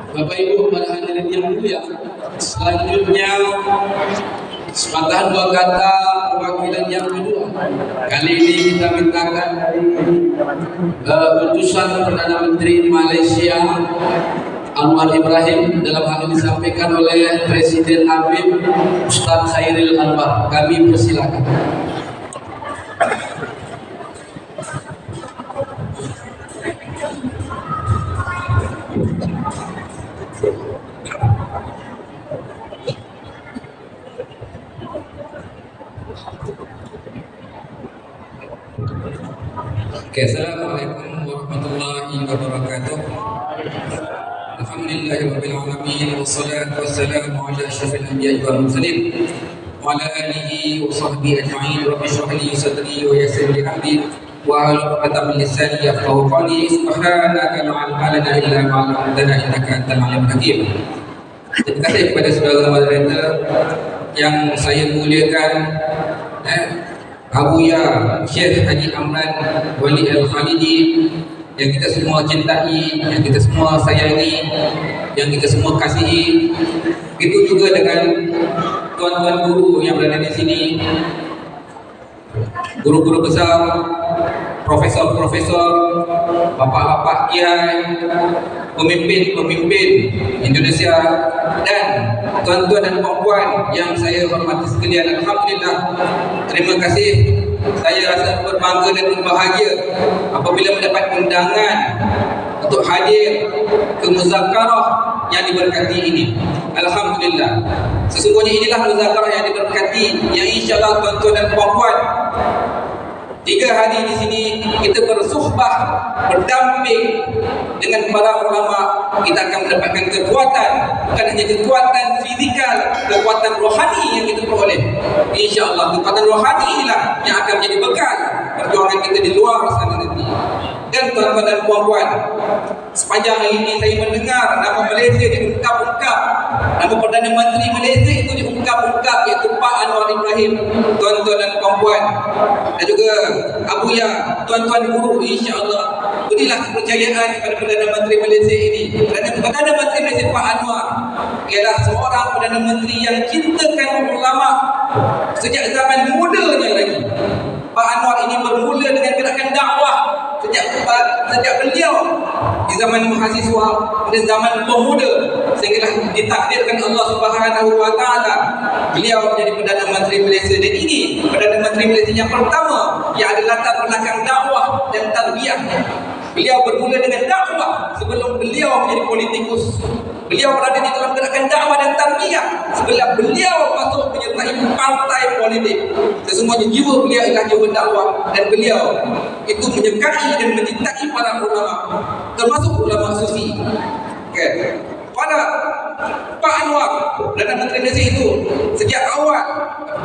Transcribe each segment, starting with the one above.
Bapak Ibu para hadirin yang mulia, selanjutnya sepatah dua kata perwakilan yang kedua. Kali ini kita mintakan utusan Perdana Menteri Malaysia Anwar Ibrahim, dalam hal ini disampaikan oleh Presiden ABIM Ustaz Khairil Anwar. Kami persilakan. Assalamualaikum warahmatullahi wabarakatuh. Alhamdulillahirabbil alamin wassalatu wassalamu ala asyrafil anbiya'i wal mursalin wa ala alihi wa sahbihi ajma'in. Rabbi shrah li sadri wa yassir li amri wa hlul 'uqdatam min lisani yafqahu qawli. Subhanaka la ilma lana illa ma 'allamtana innaka antal alimul hakim. Terima kasih kepada saudara moderator yang saya muliakan, Abuya Syekh Haji Amran Wali Al-Khalidi, yang kita semua cintai, yang kita semua sayangi, yang kita semua kasihi. Itu juga dengan tuan-tuan guru yang berada di sini, guru-guru besar, profesor-profesor, bapak-bapak kiai, pemimpin-pemimpin Indonesia, dan tuan-tuan dan puan-puan yang saya hormati sekalian. Alhamdulillah, terima kasih. Saya rasa berbangga dan berbahagia apabila mendapat undangan untuk hadir ke muzakarah yang diberkati ini. Alhamdulillah, sesungguhnya inilah muzakarah yang diberkati, yang insyaAllah tuan-tuan dan puan-puan, 3 hari di sini kita bersuhbah, berdamping dengan para ulama. Kita akan mendapatkan kekuatan, bukan hanya kekuatan fizikal, kekuatan rohani yang kita peroleh. InsyaAllah kekuatan rohani inilah yang akan menjadi bekal perjuangan kita di luar sana nanti. Dan tuan-tuan dan puan-puan, sepanjang hari ini saya mendengar nama Malaysia diungkap-ungkap, nama Perdana Menteri Malaysia itu diungkap-ungkap, iaitu Pak Anwar Ibrahim. Tuan-tuan dan puan-puan, dan juga Abuya, tuan-tuan guru, insya-Allah berilah kepercayaan kepada Perdana Menteri Malaysia ini. Kerana Perdana Menteri Malaysia Pak Anwar ialah seorang Perdana Menteri yang cintakan ulama sejak zaman mudanya lagi. Pak Anwar ini bermula dengan gerakan dakwah sejak beliau di zaman mahasiswa dan zaman pemuda, sehinggalah ditakdirkan Allah Subhanahu wa taala beliau menjadi Perdana Menteri Malaysia. Dan ini Perdana Menteri Malaysia yang pertama yang ada latar belakang dakwah dan tarbiyah. Beliau bermula dengan dakwah sebelum beliau menjadi politikus. Beliau berada di dalam gerakan dakwah dan tarbiyah sebelum beliau masuk menyertai partai politik. Sesungguhnya jiwa beliau ialah jiwa dakwah, dan beliau itu menyukai dan mencintai para ulama, termasuk ulama sufi. Pada Pak Anwar, Perdana Menteri Malaysia itu, sejak awal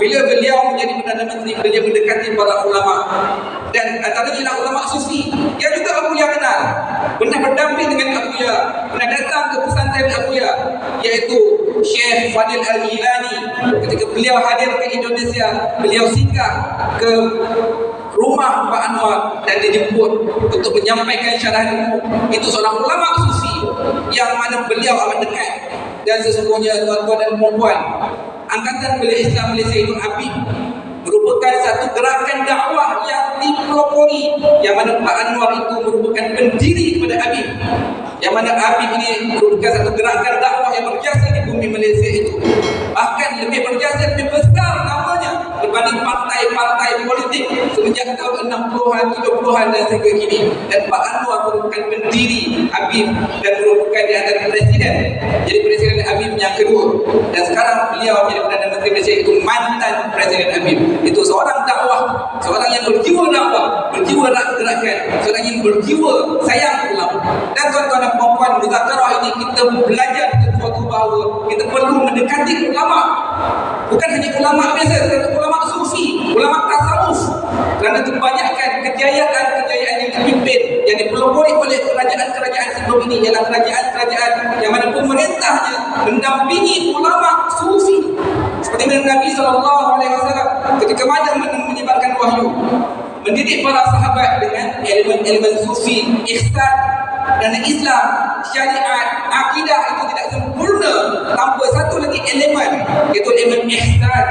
bila beliau menjadi Perdana Menteri, beliau mendekati para ulama, dan antaranya ulama sufi yang juga Abuya kenal. Pernah berdamping dengan Abuya, pernah datang ke pesantren Abuya, iaitu Syekh Fadil Al-Ghilani. Ketika beliau hadir ke Indonesia, beliau singgah ke rumah Pak Anwar dan dijemput untuk menyampaikan syarah ilmu. Itu seorang ulama sufi yang mana beliau amat dekat. Dan sesungguhnya tuan-tuan dan puan-puan, Angkatan Belia Islam Malaysia itu ABIM merupakan satu gerakan dakwah yang dipelopori, yang mana Pak Anwar itu merupakan pendiri kepada ABIM, yang mana ABIM ini merupakan satu gerakan dakwah yang berjasa di bumi Malaysia itu. Bahkan lebih berjasa, lebih besar namanya berbanding partai-partai politik semenjak tahun 60-an, 70-an dan sehingga kini. Dan Pak Anwar merupakan pendiri ABIM dan merupakan di antara presiden, jadi presiden ABIM yang kedua. Dan sekarang beliau menjadi Perdana Menteri Malaysia itu mantan presiden ABIM. Itu seorang dakwah, seorang yang berjiwa dakwah, berjiwa gerakan, seorang yang berjiwa sayang ulama. Dan tuan-tuan dan puan-puan, muzakarah ini kita belajar sesuatu bahawa kita perlu mendekati ulama. Bukan hanya ulama biasa, tetapi ulama sufi, ulama tasawuf. Kerana kebanyakan kejayaan-kejayaan yang dipimpin, yang dipelopori oleh kerajaan-kerajaan sebelum ini ialah kerajaan-kerajaan yang mana pemerintahnya mendampingi ulama sufi. Seperti mana Nabi SAW ketika mana menyebarkan wahyu, mendidik para sahabat dengan elemen-elemen sufi, ihsan, Dan Islam, syariat, akidah itu tidak sempurna tanpa satu lagi elemen, iaitu elemen ihsan.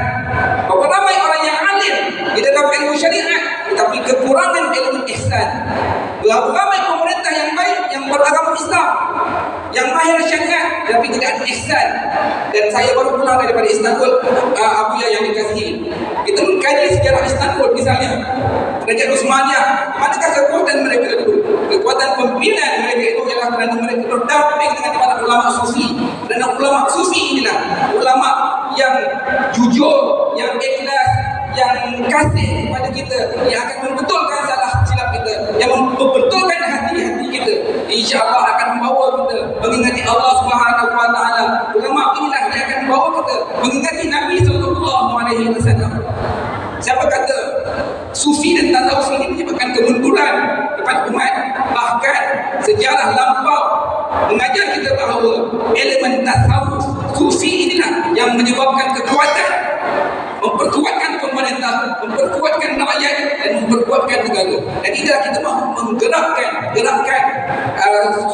Berapa ramai orang yang alim di dalam ilmu syariat tetapi kekurangan elemen ihsan. Berapa ramai pemerintah yang baik yang beragama Islam, yang mahir syariat tapi tidak ada ihsan. Dan saya baru pulang daripada Istanbul, Abu Ya yang dikasihi. Kita mengkaji sejarah Istanbul misalnya, Kerajaan Utsmaniyah, manakah kekuatan mereka dulu? Kekuatan pimpinan mereka itu ialah kerana mereka berdamping dengan para ulama sufi. Dan ulama sufi inilah ulama yang jujur, yang ikhlas, yang kasih kepada kita, yang akan membetulkan salah silap kita, yang membetulkan hati-hati kita. InsyaAllah akan membawa kita mengingati Allah Subhanahu Wa Taala. Ulama inilah yang akan membawa kita mengingati Nabi Sallallahu Alaihi Wasallam. Siapa kata sufi dan tasawuf ini menyebabkan kemunduran kepada umat? Bahkan sejarah lampau mengajar kita bahawa elemen tasawuf sufi inilah yang menyebabkan kekuatan, memperkuatkan pemerintah, memperkuatkan rakyat dan memperkuatkan negara. Dan inilah kita mahu menggerakkan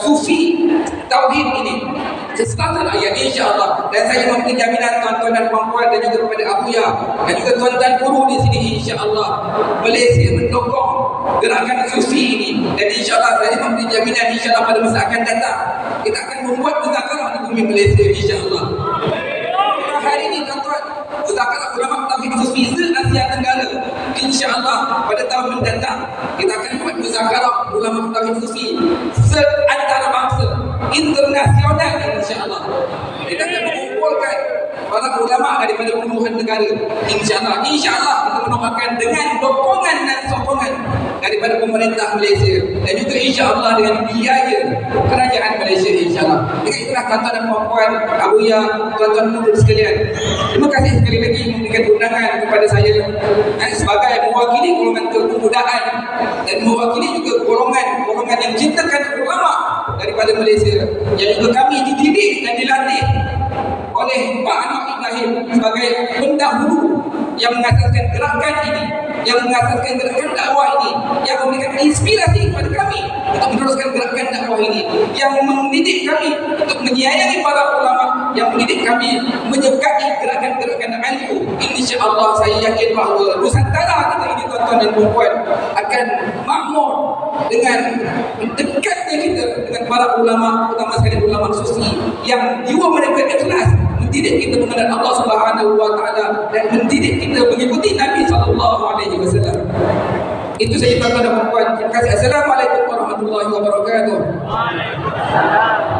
sufi tauhid ini ke starter ayat insya-Allah. Dan saya memberi jaminan tuan-tuan dan puan-puan dan juga kepada Abu Ya dan juga tuan-tuan guru di sini, insya-Allah Malaysia mendukung gerakan sufi ini. Dan insya-Allah saya memberi jaminan insya-Allah pada masa akan datang kita akan membuat muzakarah di bumi Malaysia insya-Allah. Hari ini tuan-tuan, muzakarah ulama tauhid sufi se-Asia Tenggara. InsyaAllah pada tahun mendatang kita akan buat muzakarah ulama tauhid sufi se-antarabangsa internasional insyaAllah. Kita akan mengumpulkan para ulama daripada puluhan negara. InsyaAllah kita mendoakan dengan dukungan dan sokongan daripada pemerintah Malaysia dan juga insyaAllah dengan biaya kerajaan Malaysia insyaAllah. Dengan itulah tuan-tuan dan puan-puan, Abu Ya, tuan-tuan guru sekalian, terima kasih sekali lagi memberikan undangan kepada saya sebagai mewakili golongan kepemudaan dan mewakili juga golongan yang cintakan ulama daripada Malaysia, yang juga kami dididik dan dilatih oleh Pak Anwar Ibrahim sebagai pendahulu yang mengasaskan gerakan ini, yang mengasaskan gerakan dakwah ini, yang memberikan inspirasi kepada kami untuk meneruskan gerakan dakwah ini, yang mendidik kami untuk menyayangi para ulama, yang mendidik kami menyukai gerakan-gerakan ilmu. InsyaAllah saya yakin bahawa Nusantara kita ini tuan-tuan dan puan akan makmur dengan dekatnya kita dengan para ulama, utama sekali ulama sufi yang jiwa mereka ikhlas mendidik kita mengenal Allah Subhanahu Wa Taala dan mendidik kita mengikuti Nabi Sallallahu Alaihi Wasallam. Itu saja tuan-tuan dan puan. Terima kasih. Assalamualaikum warahmatullahi wabarakatuh. Waalaikumsalam.